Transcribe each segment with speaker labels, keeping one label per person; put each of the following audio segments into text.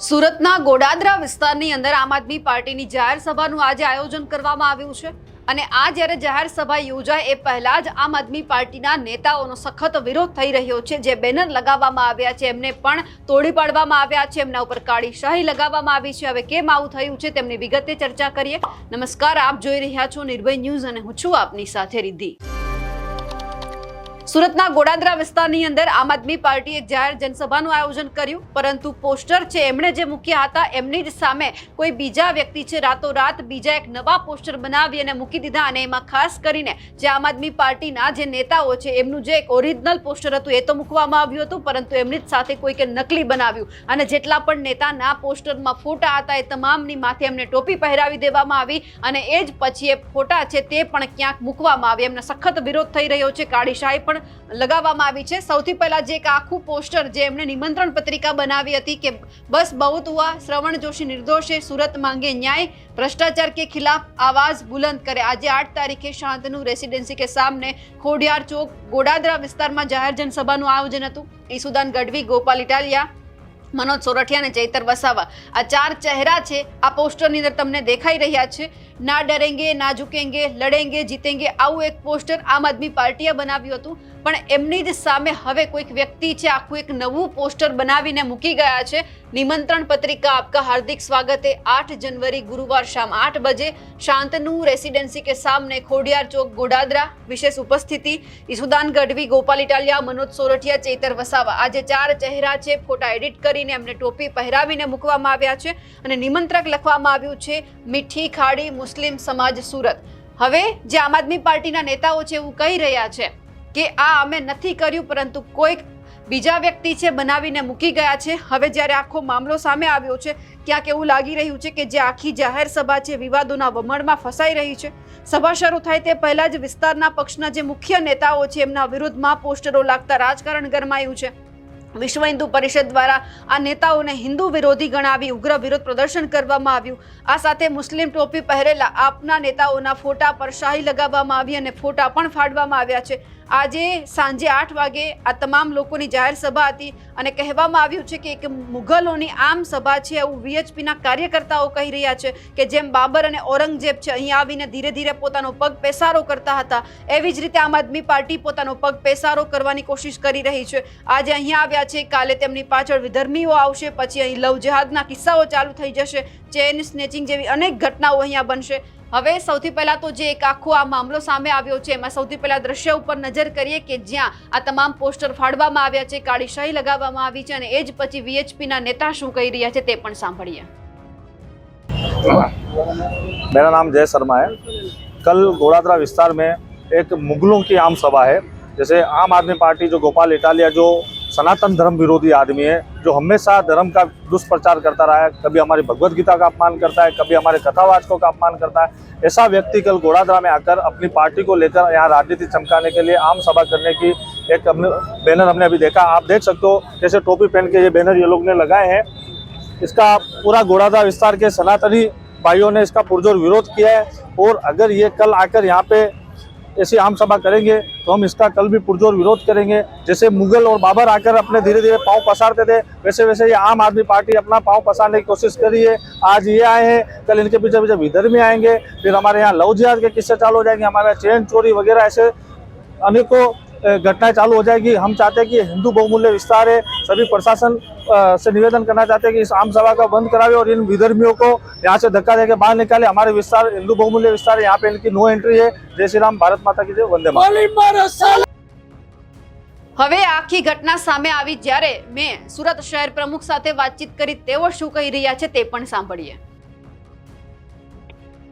Speaker 1: સુરતના ગોડાદરા વિસ્તારની અંદર આમ આદમી પાર્ટીની જાહેર સભાનું આજે આયોજન કરવામાં આવ્યું છે અને આ જ્યારે જાહેર સભા યોજાય એ પહેલા જ આમ આદમી પાર્ટીના નેતાઓનો સખત વિરોધ થઈ રહ્યો છે। જે બેનર લગાવવામાં આવ્યા છે એમને પણ તોડી પાડવામાં આવ્યા છે, એમના ઉપર કાળી શાહી લગાવવામાં આવી છે। હવે કેમ આવું થયું છે તેમની વિગતે ચર્ચા કરીએ। નમસ્કાર, આપ જોઈ રહ્યા છો નિર્ભય ન્યૂઝ અને હું છું આપની સાથે રિદ્ધિ। સુરતના ગોડાદરા વિસ્તારની અંદર આમ આદમી પાર્ટીએ એક જાહેર જનસભાનું આયોજન કર્યું, પરંતુ પોસ્ટર છે એમણે જે મૂક્યા હતા એમની જ સામે કોઈ બીજા વ્યક્તિ છે રાતોરાત બીજા એક નવા પોસ્ટર બનાવી અને મૂકી દીધા। અને એમાં ખાસ કરીને જે આમ આદમી પાર્ટીના જે નેતાઓ છે એમનું જે એક ઓરિજિનલ પોસ્ટર હતું એ તો મૂકવામાં આવ્યું હતું, પરંતુ એમની જ સાથે કોઈકે નકલી બનાવ્યું અને જેટલા પણ નેતાના પોસ્ટરમાં ફોટા હતા એ તમામની માથે એમને ટોપી પહેરાવી દેવામાં આવી અને એ જ પછી એ ફોટા છે તે પણ ક્યાંક મૂકવામાં આવી। એમને સખત વિરોધ થઈ રહ્યો છે, કાળી શાહી પણ લગાવવામાં આવી છે। સૌથી પહેલા જે એક આખું પોસ્ટર જે એમણે નિમંત્રણ પત્રિકા બનાવી હતી કે બસ બહુત હુઆ, શ્રવણ જોશી निर्दोष है, सूरत मांगे न्याय, भ्रष्टाचार के खिलाफ आवाज बुलंद करे। आज 8 तारीखे शांतनु रेसिडेंसी के सामने खोडियार चौक गोडादरा विस्ताરમાં જાહેર જનસભાનું આયોજન હતું। ઈસુદાન ગઢવી, ગોપાલ ઇટાલિયા, મનોજ સોરઠિયા અને ચૈતર વસાવા આ ચાર ચહેરા છે આ પોસ્ટરની અંદર તમને દેખાઈ રહ્યા છે। ના ડરેંગે ના ઝુકેંગે, લડેંગે જીતેંગે, આવું એક પોસ્ટર આમ આદમી પાર્ટીએ બનાવ્યું હતું, પણ એમની જ સામે હવે કોઈક વ્યક્તિ છે આખું એક નવું પોસ્ટર બનાવીને મૂકી ગયા છે। નિમંત્રણ पत्रिका आपका हार्दिक स्वागत है, 8 जनवरी गुरुवार शाम 8 बजे शांतनु रेसिडेंसी के सामने खोडियार चौक गोडादरा। विशेष उपस्थिति ईसुदान गढ़वी, गोपाल इटालिया, मनोज सोरठिया, चैतर वसावा। आज चार चेहरा છે ફોટા એડિટ કરીને એમને ટોપી પહેરાવીને મૂકવામાં આવ્યા છે અને નિમંત્રક લખવામાં આવ્યું છે મીઠી ખાડી મુસ્લિમ સમાજ સુરત। હવે જે આમ આદમી પાર્ટીના નેતાઓ છે એવું કહી રહ્યા છે કે આ અમે નથી કર્યું, પરંતુ કોઈક બીજા વ્યક્તિ છે બનાવીને મૂકી ગયા છે। હવે જ્યારે આખો મામલો સામે આવ્યો છે ક્યાંક એવું લાગી રહ્યું છે કે જે આખી જાહેર સભા છે વિવાદોના વમળમાં ફસાઈ રહી છે। સભા શરૂ થાય તે પહેલા જ વિસ્તારના પક્ષના જે મુખ્ય નેતાઓ છે એમના વિરુદ્ધમાં પોસ્ટરો લાગતા રાજકારણ ગરમાયું છે। વિશ્વ હિન્દુ પરિષદ દ્વારા આ નેતાઓને હિન્દુ વિરોધી ગણાવી ઉગ્ર વિરોધ પ્રદર્શન કરવામાં આવ્યું। આ સાથે મુસ્લિમ ટોપી પહેરેલા આપના નેતાઓના ફોટા પર શાહી લગાવવામાં આવી અને ફોટા પણ ફાડવામાં આવ્યા છે। આજે સાંજે 8 વાગે આ તમામ લોકોની જાહેર સભા હતી અને કહેવામાં આવ્યું છે કે એક મુઘલોની આમ સભા છે એવું વીએચપીના કાર્યકર્તાઓ કહી રહ્યા છે કે જેમ બાબર અને ઔરંગઝેબ છે અહીં આવીને ધીરે ધીરે પોતાનો પગ પેસારો કરતા હતા, એવી જ રીતે આમ આદમી પાર્ટી પોતાનો પગ પેસારો કરવાની કોશિશ કરી રહી છે। આજે અહીંયા આવ્યા છે, કાલે તેમની પાછળ વિધર્મીઓ આવશે, પછી અહીં લવ જેહાદના કિસ્સાઓ ચાલુ થઈ જશે, ચેન સ્નેચિંગ જેવી અનેક ઘટનાઓ અહીંયા બનશે। હવે સૌથી પહેલા તો જે એક આખો આ મામલો સામે આવ્યો છે એમાં સૌથી પહેલા દ્રશ્ય ઉપર નજર કરીએ કે જ્યાં આ તમામ પોસ્ટર ફાડવામાં આવ્યા છે, કાળી શાહી લગાવવામાં આવી છે અને એ જ પછી વીએચપીના નેતા શું કહી રહ્યા છે તે પણ સાંભળીએ।
Speaker 2: मेरा नाम जय शर्मा है। कल गोडादरा विस्तार में एक मुगलों की आम सभा है। जैसे आम आदमी पार्टी जो गोपाल इटालिया जो सनातन धर्म विरोधी आदमी है, जो हमेशा धर्म का दुष्प्रचार करता रहा है, कभी हमारी भगवत गीता का अपमान करता है, कभी हमारे कथावाचकों का अपमान करता है, ऐसा व्यक्ति कल गोडादरा में आकर अपनी पार्टी को लेकर यहाँ राजनीति चमकाने के लिए आम सभा करने की एक बैनर हमने अभी देखा। आप देख सकते हो जैसे टोपी पहन के ये बैनर ये लोग ने लगाए हैं। इसका पूरा गोडादरा विस्तार के सनातनी भाइयों ने इसका पुरजोर विरोध किया है और अगर ये कल आकर यहाँ पे ऐसी आम सभा करेंगे तो हम इसका कल भी पुरजोर विरोध करेंगे। जैसे मुगल और बाबर आकर अपने धीरे धीरे पाँव पसारते थे, वैसे वैसे ये आम आदमी पार्टी अपना पाँव पसारने की कोशिश करी है। आज ये आए हैं, कल इनके पीछे पीछे विधर्मी आएंगे, फिर हमारे यहाँ लव जिहाद के किस्से चालू हो जाएंगे, हमारे यहाँ चेन चोरी वगैरह ऐसे अनेकों घटनाएं चालू हो जाएगी। हम चाहते हैं कि हिंदू बहुमूल्य विस्तार है, सभी प्रशासन से निवेदन करना चाहते हैं कि इस आम सभा का बंद करावे और इन विधर्मियों को यहाँ से धक्का देकर बाहर निकाले। हमारे विस्तार हिंदू बहुमूल्य विस्तार है, यहाँ पे इनकी नो एंट्री है। जय श्री राम, भारत माता की जय, वंदे मातरम।
Speaker 1: હવે આખી ઘટના સામે આવી જ્યારે મેં સુરત શહેર પ્રમુખ સાથે વાતચીત કરી, તેઓ શું કહી રહ્યા છે તે પણ સાંભળીએ।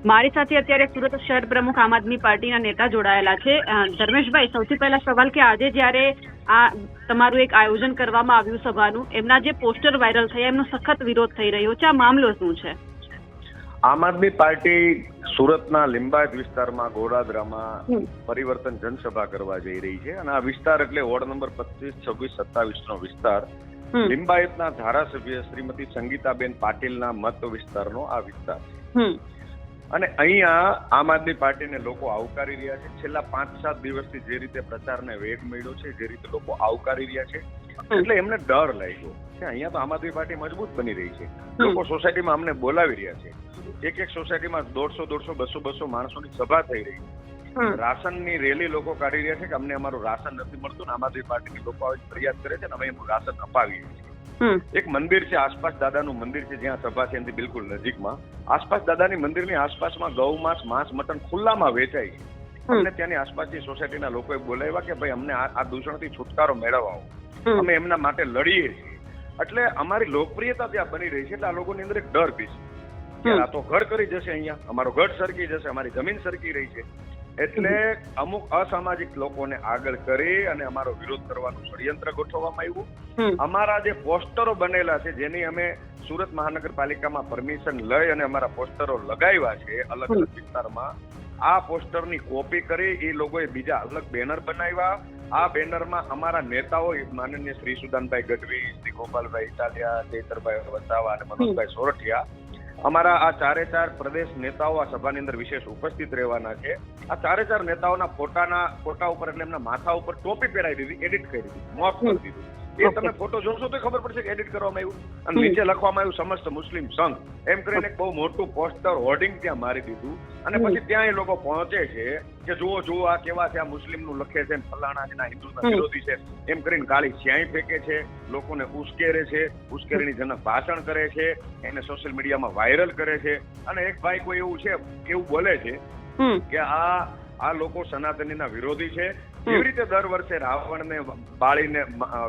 Speaker 1: મારી સાથે અત્યારે સુરત શહેર પ્રમુખ આમ આદમી પાર્ટીના નેતા જોડાયેલા છે। ધર્મેશભાઈ, સૌથી પહેલા સવાલ કે આજે જ્યારે આ તમારું એક આયોજન કરવામાં આવ્યું સભાનું, એમના જે પોસ્ટર વાયરલ થયા એમનો સખત વિરોધ થઈ રહ્યો છે, આ મામલો શું છે?
Speaker 3: આમ આદમી પાર્ટી સુરતના લિંબાયત વિસ્તારમાં ગોડાદરામાં પરિવર્તન જનસભા કરવા જઈ રહી છે અને આ વિસ્તાર એટલે વોર્ડ નંબર 25, 26, 27 નો વિસ્તાર। લિંબાયતના ધારાસભ્ય શ્રીમતી સંગીતાબેન પાટીલના મત વિસ્તારનો આ વિસ્તાર છે અને અહીંયા આમ આદમી પાર્ટીને લોકો આવકારી રહ્યા છે। છેલ્લા 5-7 દિવસથી જે રીતે પ્રચારને વેગ મળ્યો છે, જે રીતે લોકો આવકારી રહ્યા છે, એટલે એમને ડર લાગ્યો છે. અહીંયા તો આમ આદમી પાર્ટી મજબૂત બની રહી છે. લોકો સોસાયટીમાં અમને બોલાવી રહ્યા છે. એક સોસાયટીમાં 150, 200 માણસોની સભા થઈ રહી છે. રાશનની રેલી લોકો કાઢી રહ્યા છે કે અમને અમારું રાશન નથી મળતું ને આમ આદમી પાર્ટીની લોકો આવી ફરિયાદ કરે છે ને અમે એનું રાશન અપાવીએ છીએ. એક મંદિર છે, આસપાસ દાદાનું મંદિર છે, જ્યાં સભા છે એનાથી બિલકુલ નજીકમાં. આસપાસ દાદાની મંદિરની આસપાસમાં ગૌ માંસ, મટન ખુલ્લામાં વેચાય છે. અમને ત્યાંની આસપાસની સોસાયટીના લોકોએ બોલાવ્યા કે ભાઈ અમને આ દૂષણથી છુટકારો મેળવવો, અમે એમના માટે લડીએ છીએ. એટલે અમારી લોકપ્રિયતા ત્યાં બની રહી છે. એટલે આ લોકોની અંદર એક ડર બી છે કે આ તો ઘર કરી જશે, અહીંયા અમારો ગઢ સરકી જશે, અમારી જમીન સરકી રહી છે. એટલે અમુક અસામાજિક લોકોને આગળ કરી અને અમારો વિરોધ કરવાનું ષડયંત્ર ગોઠવવામાં આવ્યું. અમારા જે પોસ્ટરો બનેલા છે જેની અમે સુરત મહાનગરપાલિકામાં પરમિશન લઈ અને અમારા પોસ્ટરો લગાવ્યા છે અલગ અલગ વિસ્તારમાં, આ પોસ્ટરની કોપી કરી એ લોકોએ બીજા અલગ બેનર બનાવ્યા. આ બેનરમાં અમારા નેતાઓ માનનીય શ્રી સુદાનભાઈ ગઢવી, શ્રી ગોપાલભાઈ ઇટાલિયા, ચૈતરભાઈ વસાવા અને મનોજભાઈ સોરઠિયા, અમારા આ 4 પ્રદેશ નેતાઓ આ સભાની અંદર વિશેષ ઉપસ્થિત રહેવાના છે. આ 4 નેતાઓના ફોટા ઉપર એટલે એમના માથા ઉપર ટોપી પહેરાવી દીધી, એડિટ કરી દીધી, મોફ કરી દીધું. એ તમે ફોટો જોશો તો ખબર પડશે કે એડિટ કરવામાં આવ્યું. અને નીચે લખવામાં આવ્યું સમસ્ત મુસ્લિમ સંઘ એમ કરીને બહુ મોટું પોસ્ટર હોર્ડિંગ ત્યાં મારી દીધું. અને પછી ત્યાં એ લોકો પહોંચે છે કે જુઓ આ કેવા છે, આ મુસ્લિમનું લખે છે, ફલાણા છે, હિન્દુના વિરોધી છે એમ કરીને કાળી સ્યાહી ફેંકે છે, લોકોને ઉશ્કેરે છે, ઉશ્કેરણીજનક ભાષણ કરે છે, એને સોશિયલ મીડિયામાં વાયરલ કરે છે. અને એક ભાઈ કોઈ એવું બોલે છે કે આ લોકો સનાતનીના વિરોધી છે. એવી રીતે દર વર્ષે રાવણને બાળીને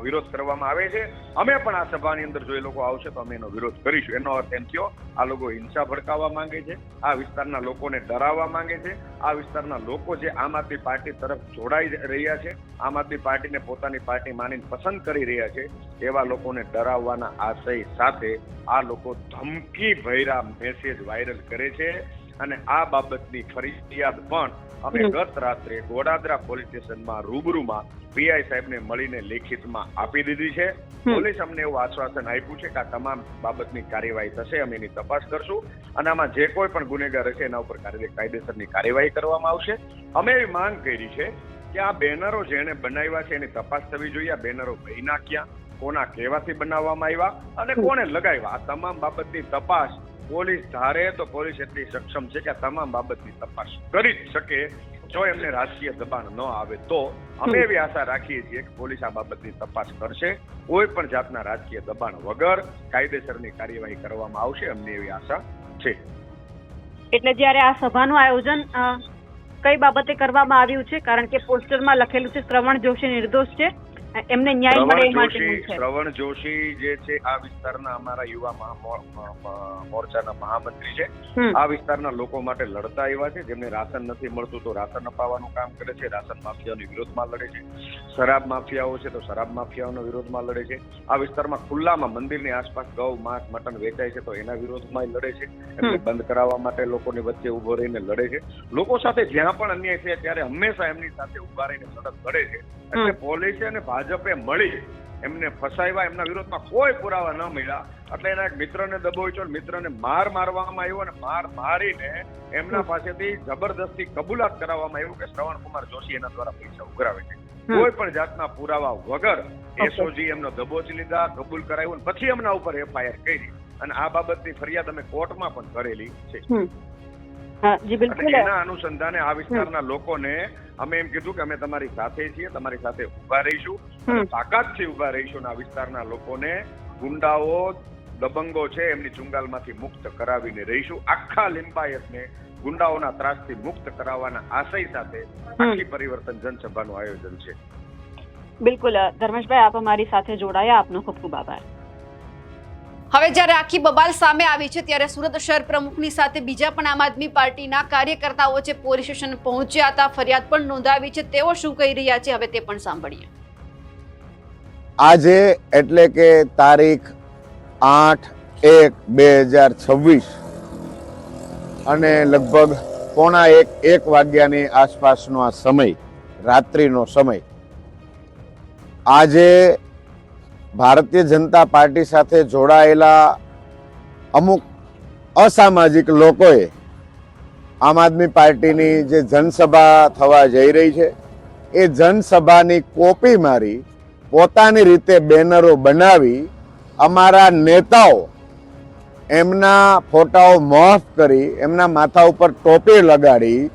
Speaker 3: વિરોધ કરવામાં આવે છે. અમે પણ આ સભાની અંદર જો એ લોકો આવશે તો અમે એનો વિરોધ કરીશું. એનો અર્થ એમ થયો આ લોકો હિંસા ભડકાવવા માંગે છે, આ વિસ્તારના લોકોને ડરાવવા માંગે છે. આ વિસ્તારના લોકો જે આમ આદમી પાર્ટી તરફ જોડાઈ રહ્યા છે, આમ આદમી પાર્ટીને પોતાની પાર્ટી માનીને પસંદ કરી રહ્યા છે, એવા લોકોને ડરાવવાના આશય સાથે આ લોકો ધમકી ભર્યા મેસેજ વાયરલ કરે છે. અને આ બાબતની ફરિયાદ પણ અમે ગત રાત્રે ગોડાદરા પોલીસ સ્ટેશનમાં રૂબરૂમાં પીઆઈ સાહેબને મળીને લેખિતમાં આપી દીધી છે. પોલીસ અમને એવું આશ્વાસન આપ્યું છે કે આ તમામ બાબતની કાર્યવાહી થશે, અમે એની તપાસ કરશું અને આમાં જે કોઈ પણ ગુનેગાર હશે એના ઉપર કાયદેસરની કાર્યવાહી કરવામાં આવશે. અમે એવી માંગ કરી છે કે આ બેનરો જેણે બનાવ્યા છે એની તપાસ થવી જોઈએ. આ બેનરો બન્યા ક્યાં, કોના કહેવાથી બનાવવામાં આવ્યા અને કોને લગાવ્યા, આ તમામ બાબતની તપાસ પોલીસ ધારે તો પોલીસ એટલી સક્ષમ છે કે આ તમામ બાબતની તપાસ કરી જ શકે. જો એમને રાજકીય દબાણ ન આવે તો અમે એવી આશા રાખીએ છીએ કે પોલીસ આ બાબતની તપાસ કરશે. કોઈ પણ જાતના રાજકીય દબાણ વગર કાયદેસરની કાર્યવાહી કરવામાં આવશે, અમને એવી આશા છે.
Speaker 4: એટલે જ્યારે આ સભાનું આયોજન કઈ બાબતે કરવામાં આવ્યું છે? કારણ કે પોસ્ટરમાં લખેલું છે શ્રવણ જોશી નિર્દોષ છે, એમને ન્યાય મળે એ માટેનું છે.
Speaker 3: શ્રવણ જોશી જે છે આ વિસ્તારના અમારા યુવા મોરચાના મહામંત્રી છે. આ વિસ્તારના લોકો માટે લડતા એવા છે જેમને રાશન નથી મળતું તો રાશન અપાવવાનું કામ કરે છે, રાશન માફિયાઓના વિરોધમાં લડે છે. શરાબ માફિયાઓ છે તો શરાબ માફિયાઓના વિરોધમાં લડે છે. આ વિસ્તારમાં ખુલ્લામાં મંદિરની આસપાસ ગૌ માંસ મટન વેચાય છે તો એના વિરોધમાં લડે છે. એમને બંધ કરાવવા માટે લોકોની વચ્ચે ઉભો રહીને લડે છે. લોકો સાથે જ્યાં પણ અન્યાય છે ત્યારે હંમેશા એમની સાથે ઉભા રહીને લડત લડે છે. એટલે પોલીસે અને ભાજપે મળી એમને ફસાવ્યા, એમના વિરોધમાં કોઈ પુરાવા ન મળ્યા એટલે એના એક મિત્રને દબોચ્યો, મિત્રને મારવામાં આવ્યો અને મારીને એમના પાસેથી જબરદસ્તી કબૂલાત કરાવવામાં આવ્યું કે શ્રવણકુમાર જોશી એના દ્વારા પૈસા ઉઘરાવે છે. કોઈ પણ જાતના પુરાવા વગર એસઓજી એમનો દબોચી લીધા, કબૂલ કરાવ્યું, પછી એમના ઉપર એફઆઈઆર કરી અને આ બાબતની ફરિયાદ અમે કોર્ટમાં પણ કરેલી છે. એના અનુસંધાને આ વિસ્તારના લોકોને અમે એમ કીધું કે અમે તમારી સાથે છીએ, તમારી સાથે ઉભા રહીશું, તાકાતથી ઉભા રહીશું. આ વિસ્તારના લોકોને ગુંડાઓ દબંગો છે એમની ચુંગાલમાંથી મુક્ત કરાવીને રહીશું. આખા લિંબાયતને ગુંડાઓના ત્રાસથી મુક્ત કરાવવાના આશય સાથે આખી પરિવર્તન જનસભાનું આયોજન છે.
Speaker 4: બિલકુલ ધર્મેશભાઈ, આપ અમારી સાથે જોડાયા, આપનો ખૂબ ખૂબ આભાર.
Speaker 1: હવે જ્યારે આખી બબાલ સામે આવી છે ત્યારે સુરત શહેર પ્રમુખની સાથે બીજા પણ આમ આદમી પાર્ટીના કાર્યકર્તાઓ છે પોલીસ સ્ટેશન પહોંચ્યા હતા, ફરિયાદ પણ નોંધાવી છે. તેઓ શું કહી રહ્યા છે હવે તે પણ સાંભળીએ.
Speaker 5: આજે એટલે કે તારીખ 8/1/2026 અને લગભગ 1:45 વાગ્યાની આસપાસનો આ સમય, રાત્રિનો સમય, આજે ભારતીય જનતા પાર્ટી સાથે જોડાયેલા અમુક અસામાજિક લોકોએ આમ આદમી પાર્ટીની જે જનસભા થવા જઈ રહી છે એ જનસભાની કોપી મારી પોતાની રીતે બેનરો બનાવી અમારા નેતાઓ એમના ફોટાઓ મોફ કરી, એમના માથા ઉપર ટોપી લગાડી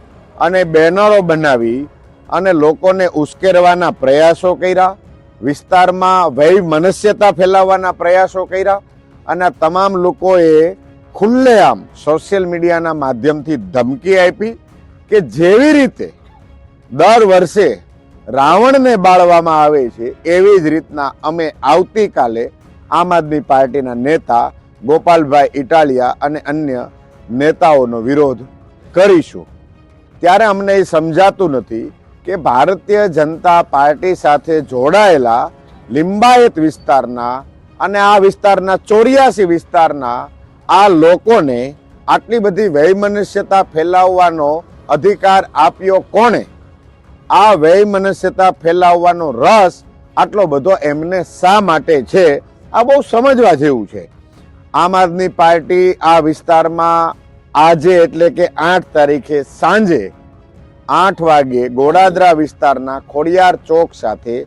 Speaker 5: અને બેનરો બનાવી અને લોકોને ઉશ્કેરવાના પ્રયાસો કર્યા, વિસ્તારમાં વૈમનસ્યતા ફેલાવવાના પ્રયાસો કર્યા અને તમામ લોકોએ ખુલ્લેઆમ સોશિયલ મીડિયાના માધ્યમથી ધમકી આપી કે જેવી રીતે દર વર્ષે રાવણને બાળવામાં આવે છે એવી જ રીતના અમે આવતીકાલે આમ આદમી પાર્ટીના નેતા ગોપાલભાઈ ઇટાલિયા અને અન્ય નેતાઓનો વિરોધ કરીશું. ત્યારે અમને એ સમજાતું નથી કે ભારતીય જનતા પાર્ટી સાથે જોડાયેલા લિંબાયત વિસ્તારના અને આ વિસ્તારના 84 વિસ્તારના આ લોકોને આટલી બધી વૈમનસ્યતા ફેલાવવાનો અધિકાર આપ્યો કોણે? આ વૈમનસ્યતા ફેલાવવાનો રસ આટલો બધો એમને શા માટે છે? આ બહુ સમજવા જેવું છે. આમ આદમી પાર્ટી આ વિસ્તારમાં આજે એટલે કે 8 તારીખે સાંજે 8 વાગે ગોડાદરા વિસ્તારના ખોડિયાર ચોક સાથે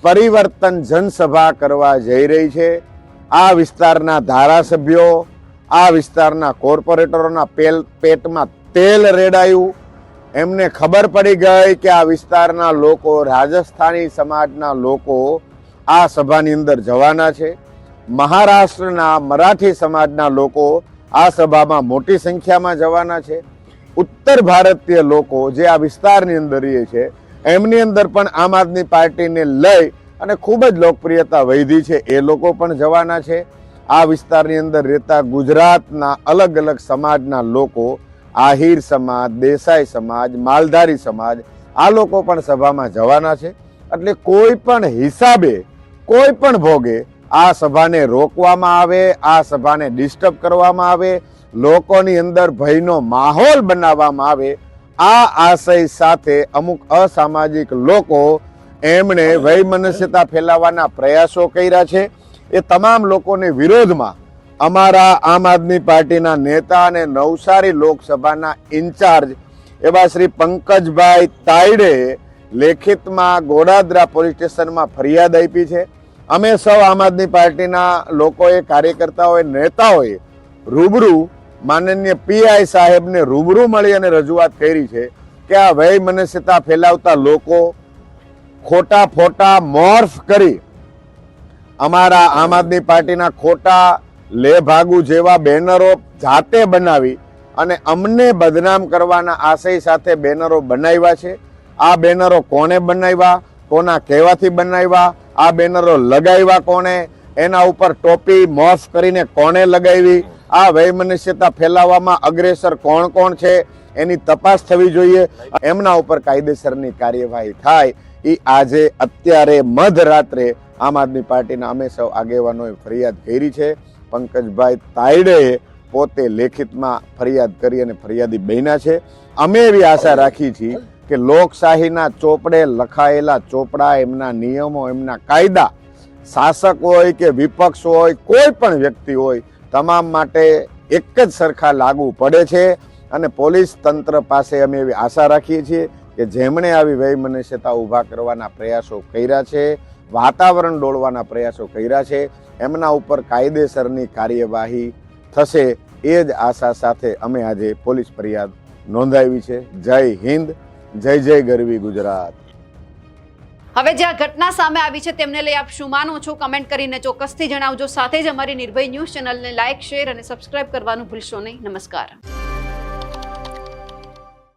Speaker 5: પરિવર્તન જનસભા કરવા જઈ રહી છે. આ વિસ્તારના ધારાસભ્યો, આ વિસ્તારના કોર્પોરેટરોના પેટમાં તેલ રેડાયું. એમને ખબર પડી ગઈ કે આ વિસ્તારના લોકો, રાજસ્થાની સમાજના લોકો આ સભાની અંદર જવાના છે. મહારાષ્ટ્રના મરાઠી સમાજના લોકો આ સભામાં મોટી સંખ્યામાં જવાના છે. ઉત્તર ભારતીય લોકો જે આ વિસ્તારની અંદર રહે છે એમની અંદર પણ આમ આદમી પાર્ટીને લઈ અને ખૂબ જ લોકપ્રિયતા વધી છે, એ લોકો પણ જવાના છે. આ વિસ્તારની અંદર રહેતા ગુજરાતના અલગ અલગ સમાજના લોકો, આહિર સમાજ, દેસાઈ સમાજ, માલધારી સમાજ, આ લોકો પણ સભામાં જવાના છે. એટલે કોઈ પણ હિસાબે, કોઈ પણ ભોગે આ સભાને રોકવામાં આવે, આ સભાને ડિસ્ટર્બ કરવામાં આવે, લોકોની અંદર ભયનો માહોલ બનાવવામાં આવે, આ આશય સાથે અમુક અસામાજિક લોકો એમણે વૈમનસ્યતા ફેલાવવાના પ્રયાસો કર્યા છે. એ તમામ લોકોને વિરોધમાં અમારા આમ આદમી પાર્ટીના નેતા અને નવસારી લોકસભાના ઇન્ચાર્જ એવા શ્રી પંકજભાઈ તાયડે લેખિતમાં ગોડાદરા પોલીસ સ્ટેશનમાં ફરિયાદ આપી છે. અમે સૌ આમ આદમી પાર્ટીના લોકોએ, કાર્યકર્તાઓએ, નેતાઓએ રૂબરૂ માનનીય પીઆઈ સાહેબને રૂબરૂ મળી અને રજૂઆત કરી છે કે આ વૈમનસ્યતા ફેલાવતા લોકો ખોટા ફોટા મોર્ફ કરી અમારા આમ આદમી પાર્ટીના ખોટા લેભાગુ જેવા બેનરો જાતે બનાવી અને અમને બદનામ કરવાના આશય સાથે બેનરો બનાવ્યા છે. આ બેનરો કોણે બનાવ્યા, કોના કહેવાથી બનાવ્યા, આ બેનરો લગાવ્યા કોણે, એના ઉપર ટોપી મોફ કરીને કોણે લગાવી, આ વૈમનસ્યતા ફેલાવવામાં અગ્રેસર કોણ કોણ છે એની તપાસ થવી જોઈએ. એમના ઉપર કાયદેસરની કાર્યવાહી થાય. એ આજે અત્યારે મધરાત્રે આમ આદમી પાર્ટીના અમે સૌ આગેવાનોએ ફરિયાદ કરી છે. પંકજભાઈ તાયડેએ પોતે લેખિતમાં ફરિયાદ કરી અને ફરિયાદી બન્યા છે. અમે એવી આશા રાખી છીએ કે લોકશાહીના ચોપડે લખાયેલા ચોપડા, એમના નિયમો, એમના કાયદા શાસક હોય કે વિપક્ષ હોય, કોઈ પણ વ્યક્તિ હોય, તમામ માટે એક જ સરખા લાગુ પડે છે. અને પોલીસ તંત્ર પાસે અમે એવી આશા રાખીએ છીએ કે જેમણે આવી વૈમનસ્યતા ઊભા કરવાના પ્રયાસો કર્યા છે, વાતાવરણ ડોળવાના પ્રયાસો કર્યા છે, એમના ઉપર કાયદેસરની કાર્યવાહી થશે એ જ આશા સાથે અમે આજે પોલીસ ફરિયાદ નોંધાવી છે. જય હિન્દ, જય જય ગરવી ગુજરાત.
Speaker 1: હવે જે આ ઘટના સામે આવી છે તેમને લઈ આપ શું માનો છો? કમેન્ટ કરીને ચોક્કસથી જણાવજો. સાથે જ અમારી નિર્ભય ન્યૂઝ ચેનલને લાઇક, શેર અને સબસ્ક્રાઇબ કરવાનું ભૂલશો નહીં. નમસ્કાર.